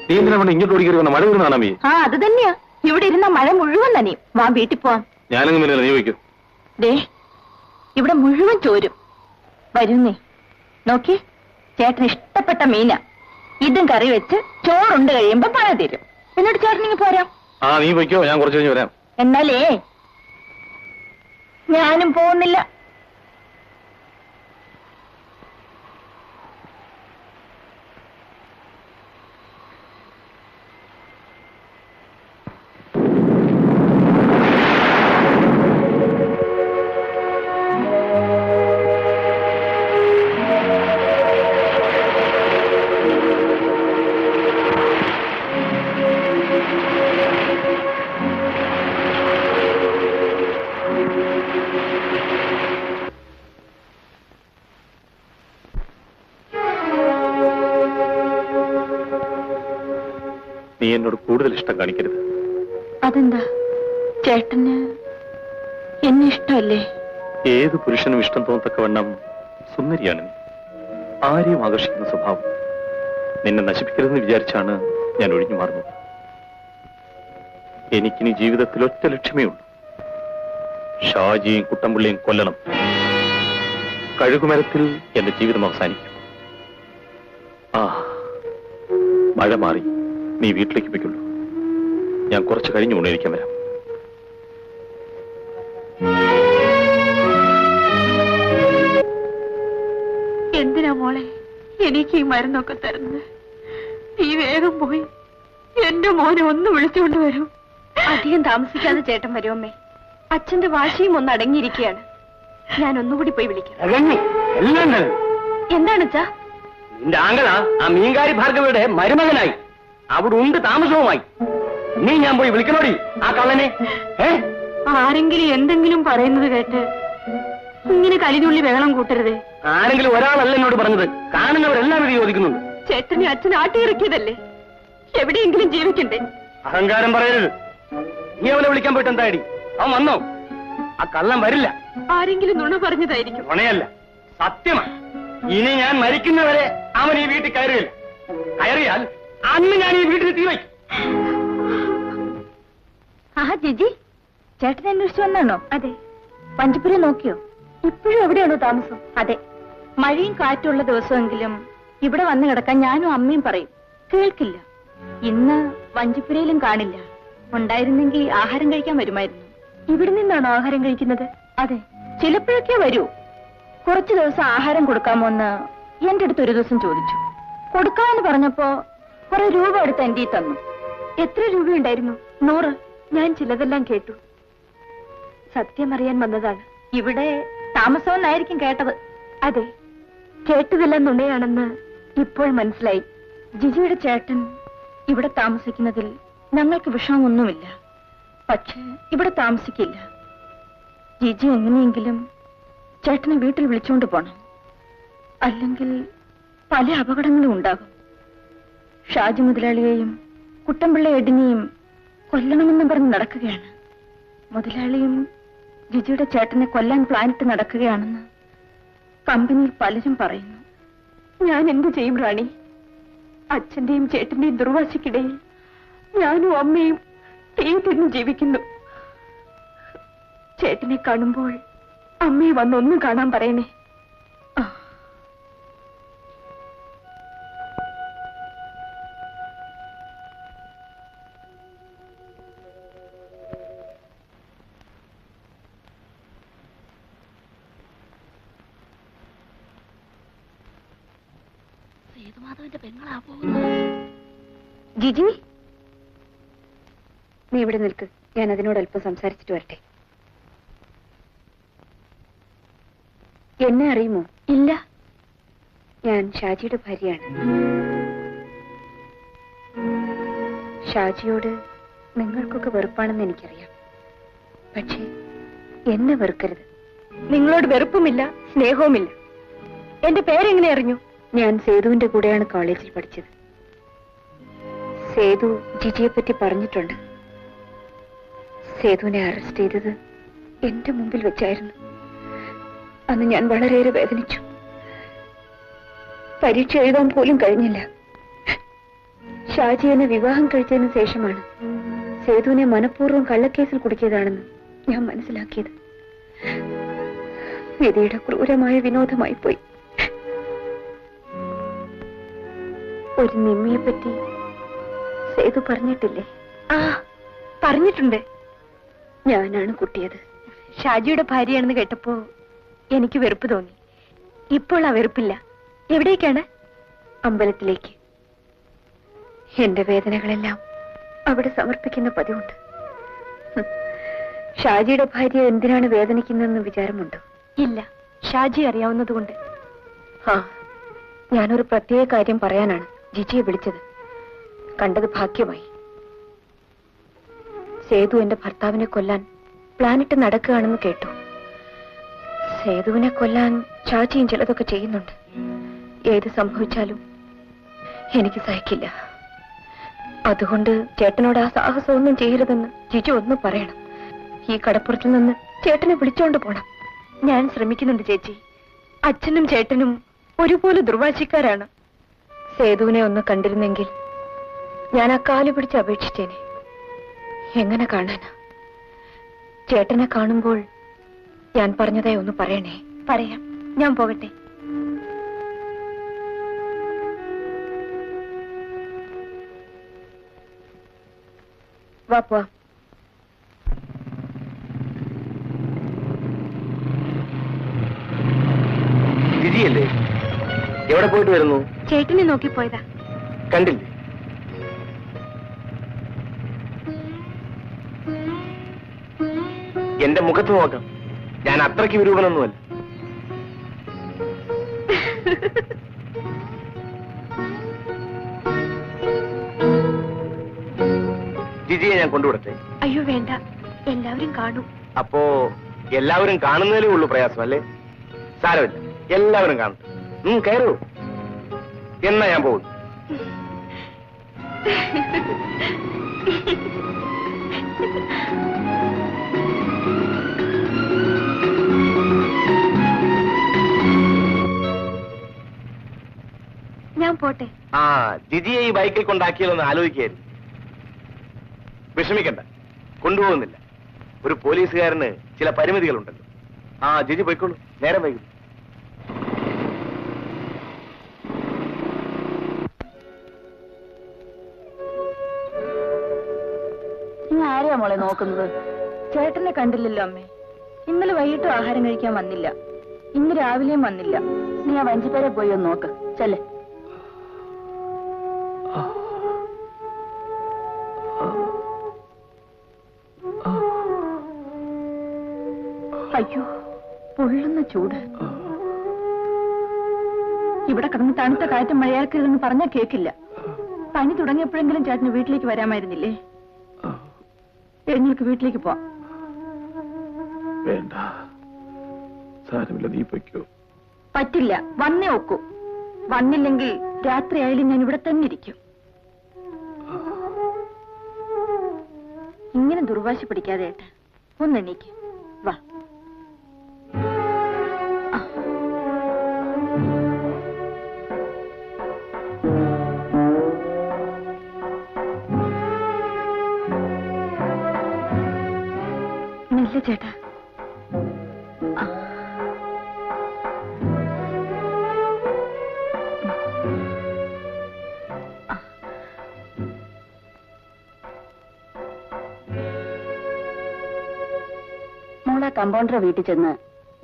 നീ എന്തിനാ ഇങ്ങോട്ട് ഓടിക്കറി വന്ന മഴ വരുന്നതാണ് മീ? ആ അത് തന്നെയാ, ഇവിടെ ഇരുന്ന മഴ മുഴുവൻ നനയും. വാ വീട്ടിൽ പോവാം. ഞാനങ്ങ് വരില്ല, നീ വയ്ക്കും. ദേ ഇവിടെ മുഴുവൻ ചോരും. വരുന്നേ, നോക്കി, ചേട്ടന് ഇഷ്ടപ്പെട്ട മീന. ഇതും കറി വെച്ച് ചോറുണ്ട് കഴിയുമ്പോ മഴ തരും. എന്നിട്ട് ചേട്ടനിങ്ങ് പോരാം. ആ നീ വയ്ക്കോ, ഞാൻ കുറച്ച് കഴിഞ്ഞ് വരാം. എന്നാലേ ഞാനും പോകുന്നില്ല. നീ എന്നോട് കൂടുതൽ ഇഷ്ടം കാണിക്കരുത്. അതെന്താ? ചേട്ടന് എന്നെ ഇഷ്ടമല്ലേ? ഏത് പുരുഷനും ഇഷ്ടം തോന്നത്തക്കവണ്ണം സുന്ദരിയാണ് നീ. ആരെയും ആകർഷിക്കുന്ന സ്വഭാവം. നിന്നെ നശിപ്പിക്കരുതെന്ന് വിചാരിച്ചാണ് ഞാൻ ഒഴിഞ്ഞു മാറുന്നത്. എനിക്കിനി ജീവിതത്തിൽ ഒറ്റ ലക്ഷ്യമേ ഉള്ളൂ. ഷാജിയും കുട്ടമ്പുള്ളിയും കൊല്ലണം. കഴുകുമരത്തിൽ എന്റെ ജീവിതം അവസാനിക്കും. ആ മഴ മാറി, നീ വീട്ടിലേക്ക് പോയിക്കൊള്ളൂ. ഞാൻ കുറച്ച് കഴിഞ്ഞ് ഊണേരിക്കാൻ വരാം. എന്തിനാ മോളെ എനിക്ക് ഈ മരുന്നൊക്കെ തരുന്നത്? നീ വേഗം പോയി എന്റെ മോനെ ഒന്ന് വിളിച്ചുകൊണ്ട് വരൂ. അധികം താമസിക്കാതെ ചേട്ടൻ വരുമമ്മേ. അച്ഛന്റെ വാശിയും ഒന്ന് അടങ്ങിയിരിക്കുകയാണ്. ഞാൻ ഒന്നുകൂടി പോയി വിളിക്കാം. എന്താണ് അച്ഛാ? നിന്റെ ആംഗള ആ മീൻകാരി ഭാർഗവയുടെ മരുമകനായി അവിടെ ഉണ്ട്, താമസവുമായി. നീ ഞാൻ പോയി വിളിക്കണോടി ആ കള്ളനെ. ആരെങ്കിലും എന്തെങ്കിലും പറയുന്നത് കേട്ട് ഇങ്ങനെ കലിതുള്ളി വെള്ളം കൂട്ടരുതേ. ആരെങ്കിലും ഒരാളല്ല എന്നോട് പറഞ്ഞത്, കാണുന്നവരെല്ലാം ഇത് ചോദിക്കുന്നുണ്ട്. ചേട്ടനെ അച്ഛൻ ആട്ടിയിറക്കിയതല്ലേ, എവിടെയെങ്കിലും ജീവിക്കണ്ടേ? അഹങ്കാരം പറയരുത്. നീ അവനെ വിളിക്കാൻ പോയിട്ട് എന്തായി? അവൻ വന്നോ? ആ കള്ളൻ വരില്ല. ആരെങ്കിലും നുണ പറഞ്ഞതായിരിക്കും. നുണയല്ല, സത്യമാണ്. ഇനി ഞാൻ മരിക്കുന്നവരെ അവൻ ഈ വീട്ടിൽ കയറിയില്ല. കയറിയാൽ അന്ന് ഞാൻ ഈ വീട്ടിൽ തീ വയ്ക്കും. ആഹാ ജിജി, ചേട്ടനെ അന്വേഷിച്ചു വന്നാണോ? അതെ. പഞ്ചപുര നോക്കിയോ? ഇപ്പോഴും എവിടെയാണോ താമസം? അതെ. മഴയും കാറ്റുള്ള ദിവസമെങ്കിലും ഇവിടെ വന്നു കിടക്കാൻ ഞാനും അമ്മയും പറയും, കേൾക്കില്ല. ഇന്ന് വഞ്ചിപ്പുരയിലും കാണില്ല. ഉണ്ടായിരുന്നെങ്കിൽ ആഹാരം കഴിക്കാൻ വരുമായിരുന്നു. ഇവിടെ നിന്നാണോ ആഹാരം കഴിക്കുന്നത്? അതെ. ചിലപ്പോഴൊക്കെ വരൂ. കുറച്ചു ദിവസം ആഹാരം കൊടുക്കാമോന്ന് എന്റെ അടുത്ത് ഒരു ദിവസം ചോദിച്ചു. കൊടുക്കാമെന്ന് പറഞ്ഞപ്പോ കുറെ രൂപ എടുത്ത് എന്റെ തന്നു. എത്ര രൂപയുണ്ടായിരുന്നു? 100. ഞാൻ ചിലതെല്ലാം കേട്ടു. സത്യം അറിയാൻ വന്നതാണ്. ഇവിടെ താമസമെന്നായിരിക്കും കേട്ടത്. അതെ, കേട്ടതെല്ലാം നുണയാണെന്ന് ഇപ്പോൾ മനസ്സിലായി. ജിജിയുടെ ചേട്ടൻ ഇവിടെ താമസിക്കുന്നതിൽ ഞങ്ങൾക്ക് വിഷമമൊന്നുമില്ല. പക്ഷേ ഇവിടെ താമസിക്കില്ല. ജിജി എങ്ങനെയെങ്കിലും ചേട്ടനെ വീട്ടിൽ വിളിച്ചുകൊണ്ട് പോണം. അല്ലെങ്കിൽ പല അപകടങ്ങളും ഉണ്ടാകും. ഷാജി മുതലാളിയെയും കുട്ടമ്പിള്ള എഡിനെയും കൊല്ലണമെന്ന് പറഞ്ഞ് നടക്കുകയാണ്. മുതലാളിയും ജിജിയുടെ ചേട്ടനെ കൊല്ലാൻ പ്ലാനിട്ട് നടക്കുകയാണെന്ന് കമ്പനിയിൽ പലരും പറയുന്നു. ഞാൻ എന്ത് ചെയ്യും റാണി? അച്ഛന്റെയും ചേട്ടന്റെയും ദുർവാശിക്കിടയിൽ ഞാനും അമ്മയും തീ തിരിഞ്ഞ് ജീവിക്കുന്നു. ചേട്ടനെ കാണുമ്പോൾ അമ്മയെ വന്നൊന്നും കാണാൻ പറയണേ. സേതുമാധവന്റെ പെങ്ങളാ പോകുന്നത്. ജിജി, നീ ഇവിടെ നിൽക്ക്. ഞാൻ അതിനോട് അല്പം സംസാരിച്ചിട്ട് വരട്ടെ. എന്നെ അറിയുമോ? ഇല്ല. ഞാൻ ഷാജിയുടെ ഭാര്യയാണ്. ഷാജിയോട് നിങ്ങൾക്കൊക്കെ വെറുപ്പാണെന്ന് എനിക്കറിയാം. പക്ഷേ എന്നെ വെറുക്കരുത്. നിങ്ങളോട് വെറുപ്പുമില്ല, സ്നേഹവുമില്ല. എന്റെ പേരെങ്ങനെ അറിഞ്ഞു? ഞാൻ സേതുവിന്റെ കൂടെയാണ് കോളേജിൽ പഠിച്ചത്. സേതു ജിജിയെ പറ്റി പറഞ്ഞിട്ടുണ്ട്. സേതുവിനെ അറസ്റ്റ് ചെയ്തത് എന്റെ മുമ്പിൽ വെച്ചായിരുന്നു. അന്ന് ഞാൻ വളരെയേറെ വേദനിച്ചു. പരീക്ഷ എഴുതാൻ പോലും കഴിഞ്ഞില്ല. ഷാജിയെ വിവാഹം കഴിച്ചതിന് ശേഷമാണ് സേതുവിനെ മനഃപൂർവ്വം കള്ളക്കേസിൽ കുടുക്കിയതാണെന്ന് ഞാൻ മനസ്സിലാക്കിയത്. വിധിയുടെ ക്രൂരമായ വിനോദമായി പോയി. ഒരു നിമ്മിയെ പറ്റി സേതു പറഞ്ഞിട്ടില്ലേ? ആ, പറഞ്ഞിട്ടുണ്ട്. ഞാനാണ് കുട്ടിയത്. ഷാജിയുടെ ഭാര്യയാണെന്ന് കേട്ടപ്പോ എനിക്ക് വെറുപ്പ് തോന്നി. ഇപ്പോൾ ആ വെറുപ്പില്ല. എവിടേക്കാണ്? അമ്പലത്തിലേക്ക്. എന്റെ വേദനകളെല്ലാം അവിടെ സമർപ്പിക്കുന്ന പതിവുണ്ട്. ഷാജിയുടെ ഭാര്യ എന്തിനാണ് വേദനിക്കുന്നതെന്ന് വിചാരമുണ്ടോ? ഇല്ല, ഷാജി അറിയാവുന്നതുകൊണ്ട്. ആ, ഞാനൊരു പ്രത്യേക കാര്യം പറയാനാണ് ജിജിയെ വിളിച്ചത്. കണ്ടത് ഭാഗ്യമായി. സേതു എന്റെ ഭർത്താവിനെ കൊല്ലാൻ പ്ലാനിട്ട് നടക്കുകയാണെന്ന് കേട്ടു. സേതുവിനെ കൊല്ലാൻ ഷാജിയും ചിലതൊക്കെ ചെയ്യുന്നുണ്ട്. ഏത് സംഭവിച്ചാലും എനിക്ക് സഹിക്കില്ല. അതുകൊണ്ട് ചേട്ടനോട് ആ സാഹസമൊന്നും ചെയ്യരുതെന്ന് ജിജു ഒന്ന് പറയണം. ഈ കടപ്പുറത്തിൽ നിന്ന് ചേട്ടനെ വിളിച്ചോണ്ട് പോണം. ഞാൻ ശ്രമിക്കുന്നുണ്ട് ചേച്ചി. അച്ഛനും ചേട്ടനും ഒരുപോലെ ദുർവാശിക്കാരാണ്. സേതുവിനെ ഒന്ന് കണ്ടിരുന്നെങ്കിൽ ഞാൻ ആ കാല് പിടിച്ച് അപേക്ഷിച്ചേനെ. എങ്ങനെ കാണാനാ? ചേട്ടനെ കാണുമ്പോൾ ഞാൻ പറഞ്ഞതായി ഒന്ന് പറയണേ. പറയാം. ഞാൻ പോകട്ടെ. വാ പോവാം. ജിജിയല്ലേ? എവിടെ പോയിട്ട് വരുന്നു? ചേട്ടനെ നോക്കി പോയതാ. കണ്ടില്ലേ? എന്റെ മുഖത്ത് നോക്കാം. ഞാൻ അത്രയ്ക്ക് വിരൂപനൊന്നുമല്ല. ജിജിയെ ഞാൻ കൊണ്ടുവിടട്ടെ? അയ്യോ വേണ്ട, എല്ലാവരും കാണും. അപ്പോ എല്ലാവരും കാണുന്നതിലേ ഉള്ളൂ പ്രയാസം അല്ലേ? സാരമില്ല, എല്ലാവരും കാണും. കയറൂ. എന്നാ ഞാൻ പോകും. ഞാൻ പോട്ടെ. ആ, ജിജിയെ ഈ ബൈക്കിൽ കൊണ്ടാക്കിയതെന്ന് ആലോചിക്കായിരുന്നു. വിഷമിക്കണ്ട, കൊണ്ടുപോകുന്നില്ല. ഒരു പോലീസുകാരന് ചില പരിമിതികളുണ്ടല്ലോ. ആ, ജിജി പോയിക്കോളൂ, നേരം വൈകും. നീ ആരെയാ മോളെ നോക്കുന്നത്? ചേട്ടനെ കണ്ടില്ലല്ലോ അമ്മേ. ഇന്നലെ വൈകിട്ടും ആഹാരം കഴിക്കാൻ വന്നില്ല. ഇന്ന് രാവിലെയും വന്നില്ല. നീ ആ വഞ്ചിപ്പേരെ പോയി ഒന്ന് നോക്ക്. ചെല്ലേ. അയ്യോ, പൊള്ളുന്ന ചൂട്. ഇവിടെ കിടന്ന് തണുത്ത കാറ്റും മഴയാക്കരുതെന്ന് പറഞ്ഞാൽ കേക്കില്ല. പനി തുടങ്ങിയപ്പോഴെങ്കിലും ചേട്ടന് വീട്ടിലേക്ക് വരാമായിരുന്നില്ലേ? എഴുന്നേൽക്ക്, വീട്ടിലേക്ക് പോവാം. വേണ്ട, സാരമില്ല, നീ പൊയ്ക്കോ. പറ്റില്ല, വന്നേ ഒക്കൂ. വന്നില്ലെങ്കിൽ രാത്രിയായാലും ഞാൻ ഇവിടെ തന്നെ ഇരിക്കും. ഇങ്ങനെ ദുർവാശി പിടിക്കാതെ ഏട്ടാ, ഒന്നെണീക്ക്. വാ. നില്ല ചേട്ടാ. മോളെ കമ്പൗണ്ടറെ വീട്ടിൽ ചെന്ന്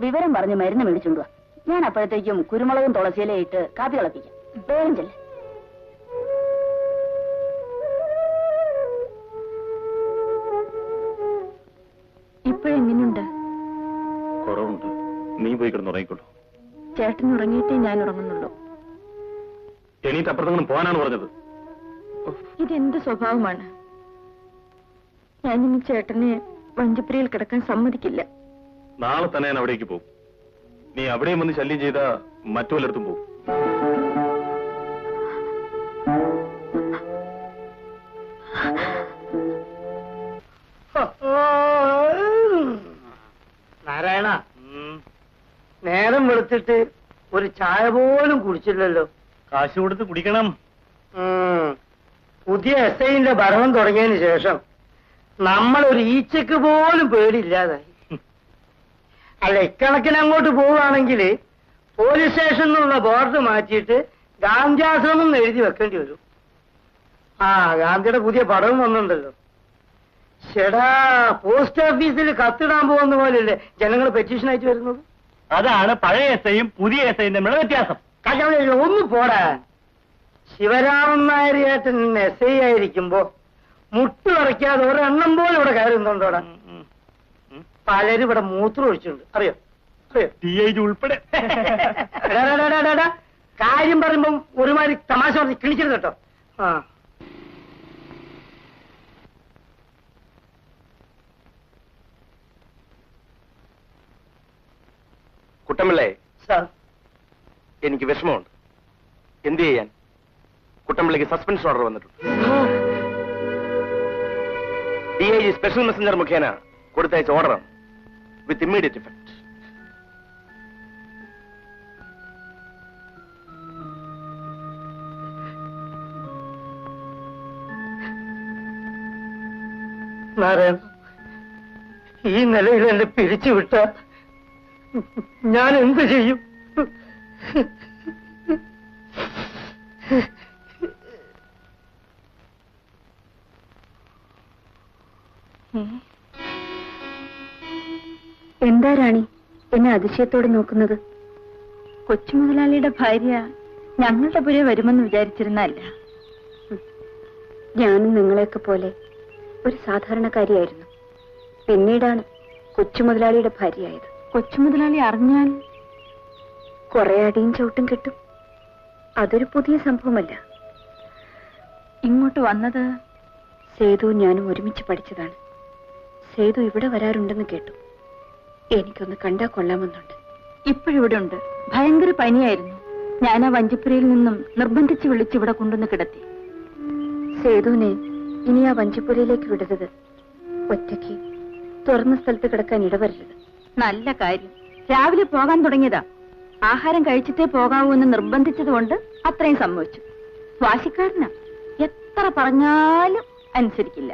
വിവരം പറഞ്ഞ് മരുന്ന് മേടിച്ചുകൊണ്ടുവാ. ഞാൻ അപ്പോഴത്തേക്കും കുരുമുളകും തുളസിയിലെ ഇട്ട് കാപ്പി തിളപ്പിക്കാം. വേഗം ചെല്ലേ. ഇപ്പോഴെങ്ങനെയുണ്ട്? കുറവുണ്ട്. നീ പോയി കിടന്നുറങ്ങിക്കൊള്ളു. ചേട്ടൻ ഉറങ്ങിയിട്ടേ ഞാൻ ഉറങ്ങുന്നുള്ളൂ. എണീറ്റ് അപ്പുറത്തെങ്കിലും പോകാനാണ് പറഞ്ഞത്. ഇതെന്ത് സ്വഭാവമാണ്? ഞാനിനി ചേട്ടനെ വഞ്ചിപ്പുരയിൽ കിടക്കാൻ സമ്മതിക്കില്ല. നാളെ തന്നെ ഞാൻ അവിടേക്ക് പോകും. നീ അവിടെയും വന്ന് ശല്യം ചെയ്ത മറ്റു വല്ലയിടത്തും പോകും. നാരായണ, നേരം വെളുത്തിട്ട് ഒരു ചായ പോലും കുടിച്ചില്ലല്ലോ. കാശ് കൊടുത്ത് കുടിക്കണം. പുതിയ SIന്റെ ഭരണം തുടങ്ങിയതിന് ശേഷം നമ്മളൊരു ഈച്ചക്ക് പോലും പേടിയില്ലാതായി. അല്ല, ഇക്കണക്കിന് അങ്ങോട്ട് പോവുകയാണെങ്കിൽ പോലീസ് സ്റ്റേഷനിലുള്ള ബോർഡ് മാറ്റിയിട്ട് ഗാന്ധിയാശ്രമം എന്ന് എഴുതി വെക്കേണ്ടി വരും. ആ, ഗാന്ധിയുടെ പുതിയ പടവും വന്നിട്ടുണ്ടല്ലോ. ചേടാ, പോസ്റ്റ് ഓഫീസിൽ കത്തിടാൻ പോകുന്ന പോലെയല്ലേ ജനങ്ങൾ പെറ്റീഷനായിട്ട് വരുന്നത്? അതാണ് പഴയ SIയും പുതിയ SIയും തമ്മിലുള്ള വ്യത്യാസം. ഒന്ന് പോടാ. ശിവരാമൻ നായർ ചേട്ടൻ SI ആയിരിക്കുമ്പോ മുട്ട് വരയ്ക്കാതെ ഒരെണ്ണം പോലും ഇവിടെ കയറുന്നുണ്ടോടാ? പലരും ഇവിടെ മൂത്രം ഒഴിച്ചിട്ടുണ്ട്, അറിയോ? ഉൾപ്പെടെ. കാര്യം പറയുമ്പം ഒരുമാതിരി തമാശ പറഞ്ഞ് കിണിക്കരുത് കേട്ടോ. ആ, കുട്ടമ്പിള്ളേ, സാർ, എനിക്ക് വിഷമമുണ്ട്. എന്ത് ചെയ്യാൻ? കുട്ടമ്പിള്ളിക്ക് സസ്പെൻഷൻ ഓർഡർ വന്നിട്ടുണ്ട്. DIG സ്പെഷ്യൽ മെസ്സഞ്ചർ മുഖേന കൊടുത്തയച്ച ഓർഡറാണ്, വിത്ത് ഇമ്മീഡിയറ്റ് ഇഫക്ട്. നാരായണ, ഈ നിലയിൽ എന്നെ പിരിച്ചുവിട്ട ഞാൻ എന്ത് ചെയ്യും? എന്താ റാണി എന്നെ അതിശയത്തോടെ നോക്കുന്നത്? കൊച്ചുമുതലാളിയുടെ ഭാര്യ ഞങ്ങളുടെ പുര വരുമെന്ന് വിചാരിച്ചിരുന്നല്ല. ഞാനും നിങ്ങളെയൊക്കെ പോലെ ഒരു സാധാരണക്കാരിയായിരുന്നു. പിന്നീടാണ് കൊച്ചുമുതലാളിയുടെ ഭാര്യയായത്. കൊച്ചുമുതലാളി അറിഞ്ഞാൽ കുറെ അടിയും ചവിട്ടും കിട്ടും. അതൊരു പുതിയ സംഭവമല്ല. ഇങ്ങോട്ട് വന്നത് സേതു ഞാനും ഒരുമിച്ച് പഠിച്ചതാണ്. സേതു ഇവിടെ വരാറുണ്ടെന്ന് കേട്ടു. എനിക്കൊന്ന് കണ്ടാ കൊള്ളാമെന്നുണ്ട്. ഇപ്പോഴിവിടെ ഉണ്ട്. ഭയങ്കര പനിയായിരുന്നു. ഞാൻ ആ വഞ്ചിപ്പുരയിൽ നിന്നും നിർബന്ധിച്ച് വിളിച്ചിവിടെ കൊണ്ടുവന്ന് കിടത്തി. സേതുവിനെ ഇനി ആ വഞ്ചിപ്പുരയിലേക്ക് വിടരുത്. ഒറ്റയ്ക്ക് തുറന്ന സ്ഥലത്ത് കിടക്കാൻ ഇടവരരുത്. നല്ല കാര്യം. രാവിലെ പോകാൻ തുടങ്ങിയതാ. ആഹാരം കഴിച്ചിട്ടേ പോകാവൂ എന്ന് നിർബന്ധിച്ചതുകൊണ്ട് അത്രയും സംഭവിച്ചു. വാശിക്കാരനാ. എത്ര പറഞ്ഞാലും അനുസരിക്കില്ല.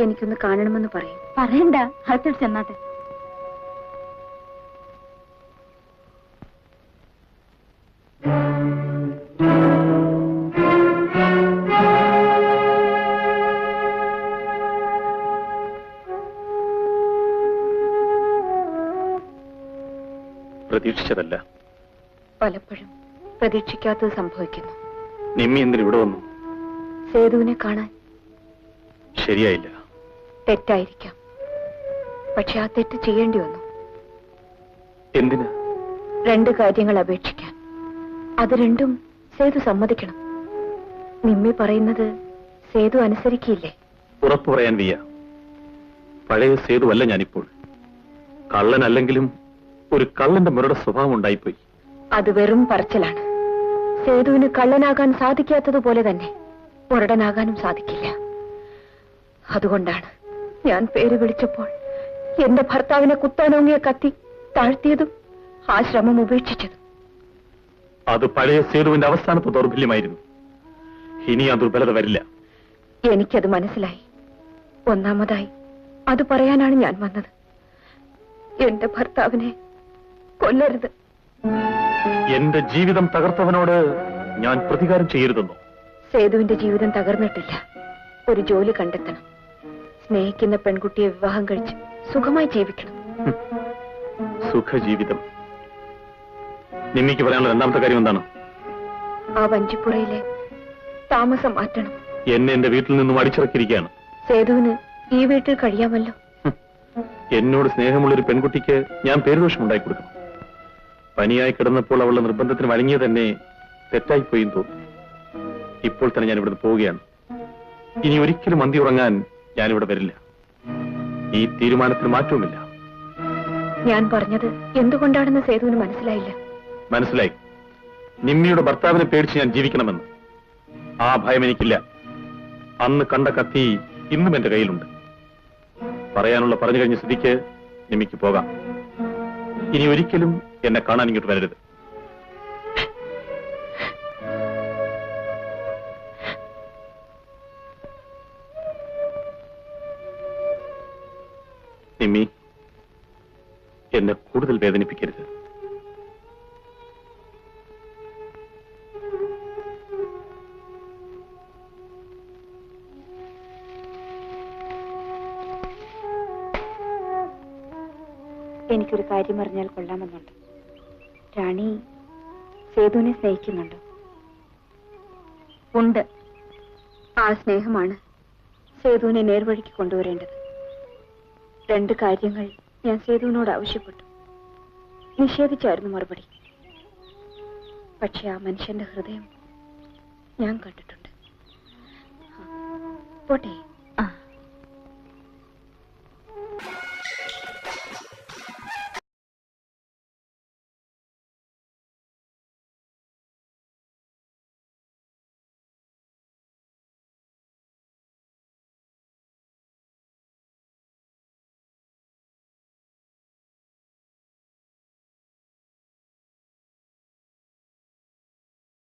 എനിക്കൊന്ന് കാണണമെന്ന് പറയും. പറയണ്ട, അകത്തോട്ട് ചെന്നാട്ടെ. പ്രതീക്ഷിച്ചതല്ല. പലപ്പോഴും പ്രതീക്ഷിക്കാത്തത് സംഭവിക്കുന്നു. നിമ്മി എന്തിന് ഇവിടെ വന്നു? സേതുവിനെ കാണാൻ. ശരിയായില്ല. തെറ്റായിരിക്കാം, പക്ഷെ ആ തെറ്റ് ചെയ്യേണ്ടി വന്നു. എന്തിന്? 2 കാര്യങ്ങൾ അപേക്ഷിക്കാൻ. അത് രണ്ടും സേതു സമ്മതിക്കണം. നിമ്മി പറയുന്നത് സേതു അനുസരിക്കില്ലേ? ഉറപ്പു പറയാൻ വയ്യ. പഴയ സേതുവല്ല ഞാനിപ്പോൾ. കള്ളനല്ലെങ്കിലും ഒരു കള്ളന്റെ മുരുടെ സ്വഭാവം ഉണ്ടായിപ്പോയി. അത് വെറും പറച്ചിലാണ്. സേതുവിന് കള്ളനാകാൻ സാധിക്കാത്തതുപോലെ തന്നെ മുരടനാകാനും സാധിക്കില്ല. അതുകൊണ്ടാണ് ഞാൻ പേര് വിളിച്ചപ്പോൾ എന്റെ ഭർത്താവിനെ കുത്താനോങ്ങിയ കത്തി താഴ്ത്തിയതും ആ ശ്രമം ഉപേക്ഷിച്ചതും. അത് പഴയ സേതുവിന്റെ അവസാനത്തെ ദൗർബല്യമായിരുന്നു. ഇനി ആ ദുർബലത വരില്ല. എനിക്കത് മനസ്സിലായി. ഒന്നാമതായി അത് പറയാനാണ് ഞാൻ വന്നത്. എന്റെ ഭർത്താവിനെ കൊല്ലരുത്. എന്റെ ജീവിതം തകർത്തവനോട് ഞാൻ പ്രതികാരം ചെയ്യരുതെന്നോ? സേതുവിന്റെ ജീവിതം തകർന്നിട്ടില്ല. ഒരു ജോലി കണ്ടെത്തണം. സ്നേഹിക്കുന്ന പെൺകുട്ടിയെ വിവാഹം കഴിച്ച് സുഖമായി ജീവിക്കണം. സുഖജീവിതം. നിമ്മിക്ക് പറയാനുള്ള രണ്ടാമത്തെ കാര്യം എന്താണ്? ആ വഞ്ചിപ്പുറയിലെ താമസം മാറ്റണം. എന്നെ എന്റെ വീട്ടിൽ നിന്നും അടിച്ചിറക്കിയിരിക്കുകയാണ്. സേതുവിന് ഈ വീട്ടിൽ കഴിയാമല്ലോ. എന്നോട് സ്നേഹമുള്ളൊരു പെൺകുട്ടിക്ക് ഞാൻ പേരുദോഷം ഉണ്ടായി കൊടുക്കണം. പനിയായി കിടന്നപ്പോൾ അവളുടെ നിർബന്ധത്തിന് വഴങ്ങിയ തന്നെ തെറ്റായിപ്പോയി തോന്നുന്നു. ഇപ്പോൾ തന്നെ ഞാൻ ഇവിടുന്ന് പോവുകയാണ്. ഇനി ഒരിക്കലും അന്തി ഉറങ്ങാൻ ഞാനിവിടെ വരില്ല. ഈ തീരുമാനത്തിന് മാറ്റവുമില്ല. ഞാൻ പറഞ്ഞത് എന്തുകൊണ്ടാണെന്ന് സേതുവിന് മനസ്സിലായില്ല. മനസ്സിലായി. നിമ്മിയുടെ ഭർത്താവിനെ പേടിച്ച് ഞാൻ ജീവിക്കണമെന്ന്. ആ ഭയം എനിക്കില്ല. അന്ന് കണ്ട കത്തി ഇന്നും എന്റെ കയ്യിലുണ്ട്. പറയാനുള്ള പറഞ്ഞു കഴിഞ്ഞ സ്ഥിതിക്ക് നിമ്മിക്ക് പോകാം. ഇനി ഒരിക്കലും എന്നെ കാണാൻ ഇങ്ങോട്ട് വരരുത്. നിമ്മി, എന്നെ കൂടുതൽ വേദനിപ്പിക്കരുത്. എനിക്കൊരു കാര്യം അറിഞ്ഞാൽ കൊള്ളാമെന്നുണ്ട്. റാണി സേതുവിനെ സ്നേഹിക്കുന്നുണ്ടോ? ഉണ്ട്. ആ സ്നേഹമാണ് സേതുവിനെ നേർവഴിക്ക് കൊണ്ടുവരേണ്ടത്. 2 കാര്യങ്ങൾ ഞാൻ സേതുവിനോട് ആവശ്യപ്പെട്ടു. നിഷേധിച്ചായിരുന്നു മറുപടി. പക്ഷെ ആ മനുഷ്യന്റെ ഹൃദയം ഞാൻ കണ്ടിട്ടുണ്ട്. പോട്ടെ.